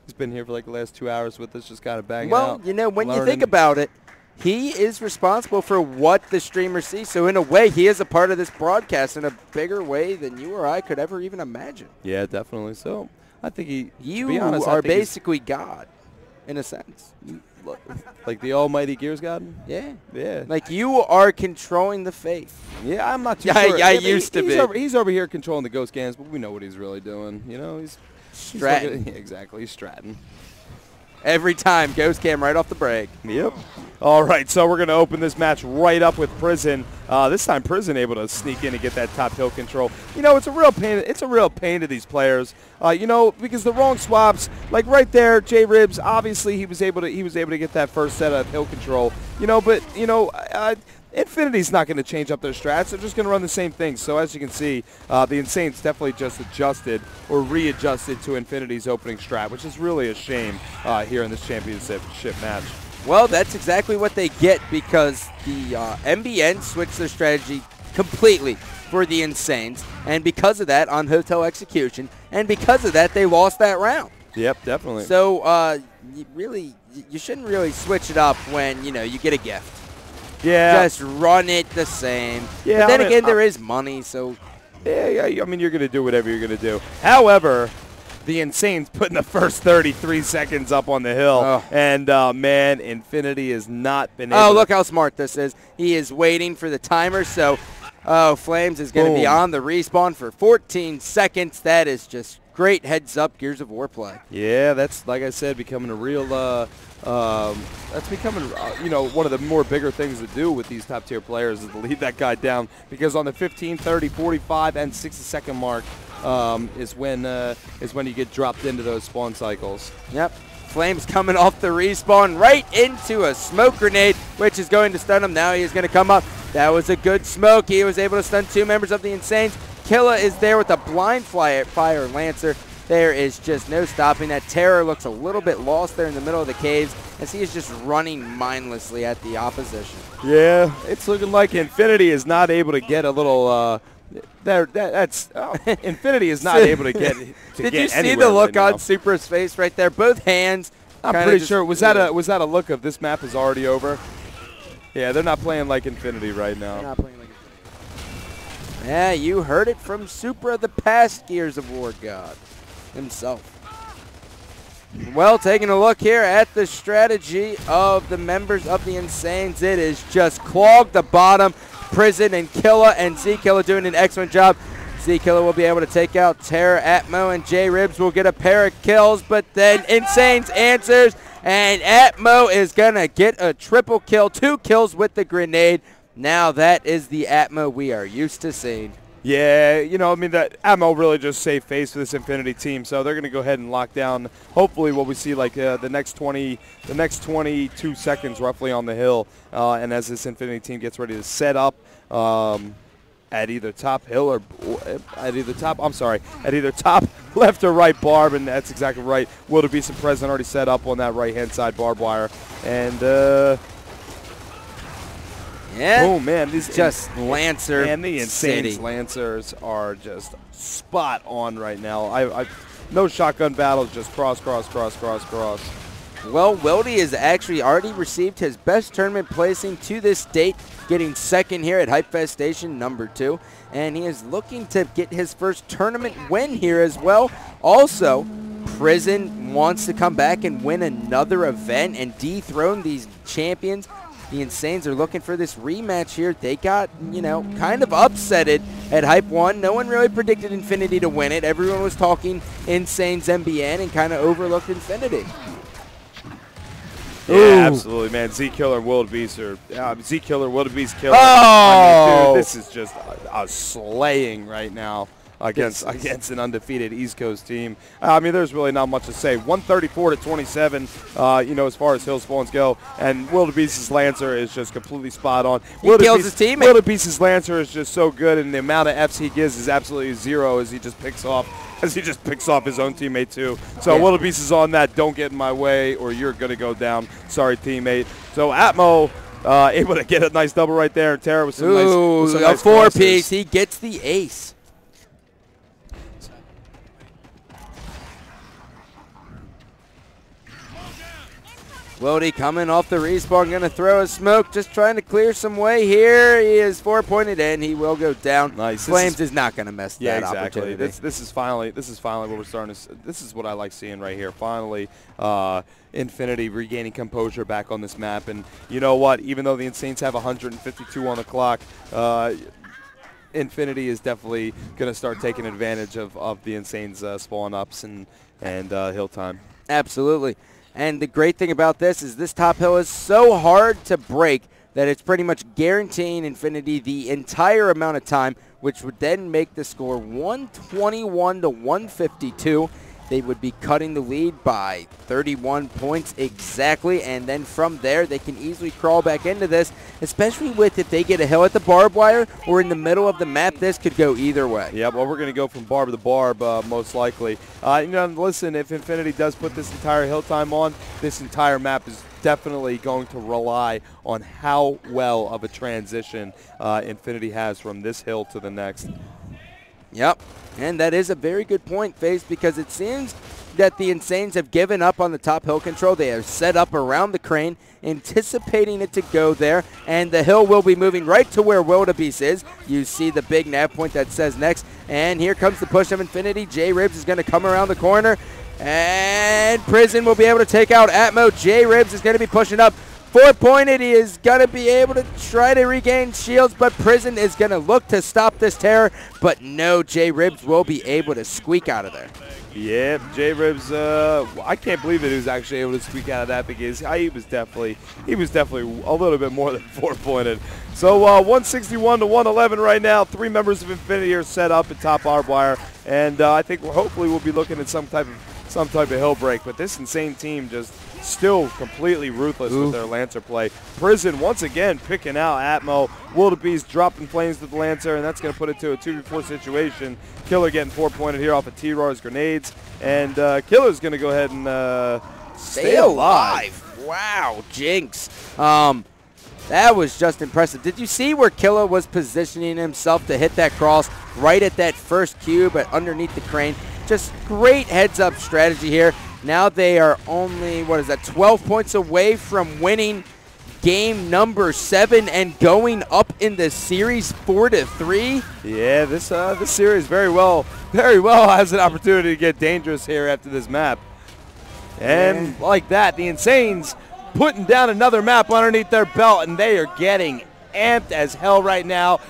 He's been here for like the last 2 hours with us, just kind of banging out. Well, you know, when you think about it, he is responsible for what the streamers see. So in a way, he is a part of this broadcast in a bigger way than you or I could ever even imagine. Yeah, definitely. So I think you are basically God, in a sense. Like the almighty Gears God? Yeah. Yeah. Like you are controlling the faith. Yeah, I'm not too sure. Yeah, I used to be. He's over here controlling the ghost games, but we know what he's really doing. You know, he's stratting. Yeah, exactly, he's stratting. Every time, ghost cam right off the break. Yep. All right, so we're going to open this match right up with Prison. This time, Prison able to sneak in and get that top hill control. You know, it's a real pain. It's a real pain to these players. You know, because the wrong swaps, like right there, J Ribs. Obviously, he was able to get that first set of hill control. You know, but you know. Infinity's not going to change up their strats. They're just going to run the same thing. So as you can see, the Insane's definitely just adjusted or readjusted to Infinity's opening strat, which is really a shame here in this championship match. Well, that's exactly what they get because the MBN switched their strategy completely for the Insanes. And because of that, on Hotel Execution, and because of that, they lost that round. Yep, definitely. So you shouldn't really switch it up when, you know, you get a gift. Yeah. Just run it the same. Yeah. But then again, there is money, so. Yeah, I mean, you're going to do whatever you're going to do. However, the Insane's putting the first 33 seconds up on the hill. And, man, Infinity has not been able to. Oh, look how smart this is. He is waiting for the timer, so Flames is going to be on the respawn for 14 seconds. That is just great heads-up Gears of War play. Yeah, that's, like I said, becoming a real that's becoming, you know, one of the more bigger things to do with these top-tier players is to leave that guy down because on the 15, 30, 45, and 60-second mark is when you get dropped into those spawn cycles. Yep. Flames coming off the respawn right into a smoke grenade, which is going to stun him. Now he is going to come up. That was a good smoke. He was able to stun 2 members of the Insanes. Killa is there with a blind fire Lancer. There is just no stopping that. Terror looks a little bit lost there in the middle of the caves as he is just running mindlessly at the opposition. Yeah, it's looking like Infinity is not able to get a little Infinity is not able to get Did you see the look on Supra's face right there? Both hands. I'm pretty sure. Was that a look of this map is already over? Yeah, they're not playing like Infinity right now. They're not playing like Infinity. Yeah, you heard it from Supra, the past Gears of War god himself. Well, taking a look here at the strategy of the members of the Insanes, it is just clog the bottom. Prison and Killa and Z-Killa doing an excellent job. Z-Killa will be able to take out Terror, Atmo, and J-Ribs will get a pair of kills, but then Insanes answers, and Atmo is going to get a triple kill, 2 kills with the grenade. Now that is the Atmo we are used to seeing. Yeah, you know, I mean, that Atmo really just saved face for this Infinity team, so they're going to go ahead and lock down, hopefully, what we see like the next 22 seconds roughly on the hill, and as this Infinity team gets ready to set up at either top hill or at either top left or right barb, and that's exactly right. Wildebeest and President already set up on that right-hand side barbed wire, and yeah. Oh, man. These just Lancer. And the Insanes Lancers are just spot on right now. No shotgun battles, just cross. Well, Wildy has actually already received his best tournament placing to this date, getting second here at HypeFestation #2. And he is looking to get his first tournament win here as well. Also, Prison wants to come back and win another event and dethrone these champions. The Insanes are looking for this rematch here. They got, you know, kind of upsetted at Hype 1. No one really predicted Infinity to win it. Everyone was talking Insanes MBN and kind of overlooked Infinity. Yeah, absolutely, man. Z-Killer and Wildebeest are Z-Killer, Wildebeest Killer. Oh! I mean, dude, this is just a slaying right now against an undefeated East Coast team. I mean, there's really not much to say. 134-27, you know, as far as hill spawns go. And Wildebeest's Lancer is just completely spot on. He kills his teammate. Wildebeest's Lancer is just so good, and the amount of Fs he gives is absolutely zero as he just picks off his own teammate too. So yeah. Wildebeest is on that. Don't get in my way, or you're gonna go down. Sorry, teammate. So Atmo able to get a nice double right there. And Terra with some nice a 4-piece. He gets the ace. Wildy coming off the respawn, going to throw a smoke, just trying to clear some way here. He is 4-pointed in. He will go down. Nice. Flames is not going to mess that exactly. opportunity. This is finally what we're starting to. This is what I like seeing right here. Finally, Infinity regaining composure back on this map, and you know what? Even though the Insanes have 152 on the clock, Infinity is definitely going to start taking advantage of the Insanes spawn ups and hill time. Absolutely. And the great thing about this is this top hill is so hard to break that it's pretty much guaranteeing Infinity the entire amount of time, which would then make the score 121 to 152. They would be cutting the lead by 31 points exactly, and then from there they can easily crawl back into this, especially with if they get a hill at the barbed wire or in the middle of the map. This could go either way. Yeah, well, we're going to go from barb to barb most likely. Listen, if Infinity does put this entire hill time on, this entire map is definitely going to rely on how well of a transition Infinity has from this hill to the next. Yep, and that is a very good point, FaZe, because it seems that the Insanes have given up on the top hill control. They are set up around the crane, anticipating it to go there, and the hill will be moving right to where Wildebeest is. You see the big nav point that says next, and here comes the push of Infinity. J-Ribs is going to come around the corner, and Prison will be able to take out Atmo. J-Ribs is going to be pushing up. 4-pointed, he is going to be able to try to regain shields, but Prison is going to look to stop this terror, but no, J-Ribs will be able to squeak out of there. Yeah, J-Ribs, I can't believe that he was actually able to squeak out of that because he was definitely a little bit more than 4-pointed. So 161 to 111 right now. 3 members of Infinity are set up at top barbed wire, and I think hopefully we'll be looking at some type of hill break, but this Insane team just still completely ruthless with their Lancer play. Prison once again picking out Atmo. Wildebeest dropping flames to the Lancer, and that's going to put it to a 2v4 situation. Killer getting 4-pointed here off of T-Raw's grenades, and Killer's going to go ahead and stay alive. Wow, Jinx. That was just impressive. Did you see where Killer was positioning himself to hit that cross right at that first cube but underneath the crane? Just great heads-up strategy here. Now they are only, 12 points away from winning game number 7 and going up in the series 4-3. Yeah, this series very well has an opportunity to get dangerous here after this map. And like that, the Insanes putting down another map underneath their belt, and they are getting amped as hell right now.